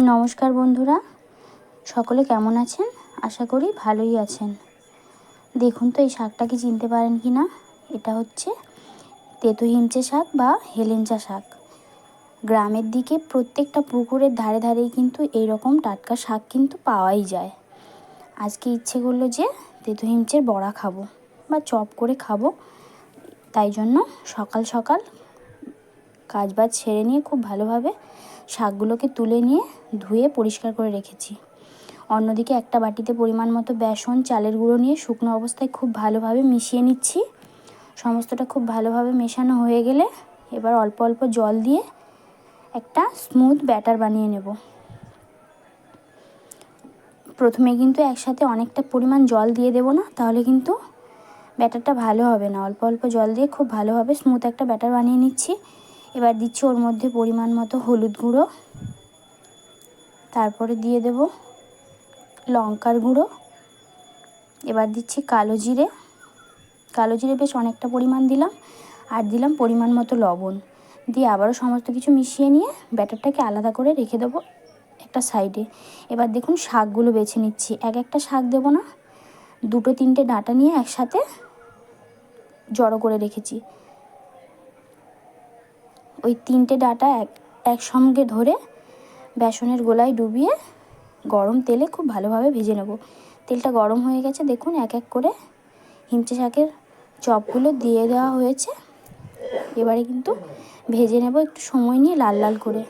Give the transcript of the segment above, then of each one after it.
নমস্কার বন্ধুরা, সকলে কেমন আছেন? আশা করি ভালোই আছেন। দেখুন তো এই শাকটাকে চিনতে পারেন কি না? এটা হচ্ছে তেতো হিমচে শাক বা হেলেঞ্চা শাক। গ্রামের দিকে প্রত্যেকটা পুকুরের ধারে ধারেই কিন্তু এইরকম টাটকা শাক কিন্তু পাওয়াই যায়। আজকে ইচ্ছে করলো যে তেতো হিমচের বড়া খাবো বা চপ করে খাবো, তাই জন্য সকাল সকাল কাজবাজ সেরে নিয়ে খুব ভালোভাবে শাকগুলোকে তুলে নিয়ে ধুয়ে পরিষ্কার করে রেখেছি। অন্যদিকে একটা বাটিতে পরিমাণ মতো বেসন, চালের গুঁড়ো নিয়ে শুকনো অবস্থায় খুব ভালোভাবে মিশিয়ে নিচ্ছি। সমস্তটা খুব ভালোভাবে মেশানো হয়ে গেলে এবার অল্প অল্প জল দিয়ে একটা স্মুথ ব্যাটার বানিয়ে নেব। প্রথমে কিন্তু একসাথে অনেকটা পরিমাণ জল দিয়ে দেবো না, তাহলে কিন্তু ব্যাটারটা ভালো হবে না। অল্প অল্প জল দিয়ে খুব ভালোভাবে স্মুথ একটা ব্যাটার বানিয়ে নিচ্ছি। এবার দিচ্ছি ওর মধ্যে পরিমাণ মতো হলুদ গুঁড়ো, তারপরে দিয়ে দেব লঙ্কার গুঁড়ো, এবার দিচ্ছি কালো জিরে বেশ অনেকটা পরিমাণ দিলাম, আর দিলাম পরিমাণ মতো লবণ দিয়ে আবারও সমস্ত কিছু মিশিয়ে নিয়ে ব্যাটারটাকে আলাদা করে রেখে দেবো একটা সাইডে। এবার দেখুন শাকগুলো বেছে নিচ্ছি। একটা শাক দেবো না, 2-3টে ডাঁটা নিয়ে একসাথে জড়ো করে রেখেছি। ওই 3টে ডাঁটা একসঙ্গে ধরে বেসনের গোলায় ডুবিয়ে গরম তেলে খুব ভালোভাবে ভেজে নেব। তেলটা গরম হয়ে গেছে, দেখুন এক এক করে হিমচে শাকের চপগুলো দিয়ে দেওয়া হয়েছে। এবারে কিন্তু ভেজে নেব একটু সময় নিয়ে লাল লাল করে।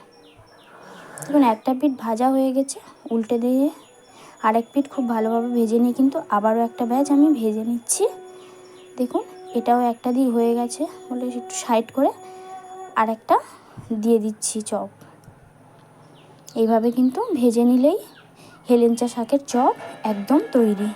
দেখুন একটা পিঠ ভাজা হয়ে গেছে, উল্টে দিয়ে আরেক পিঠ খুব ভালোভাবে ভেজে নিয়ে কিন্তু আবারও একটা ব্যাচ আমি ভেজে নিচ্ছি। দেখুন এটাও একটা দিক হয়ে গেছে বলে একটু সাইড করে আরেকটা দিয়ে দিচ্ছি চপ। এইভাবে কিন্তু ভেজে নিলেই হেলেঞ্চা শাকের চপ একদম তৈরি।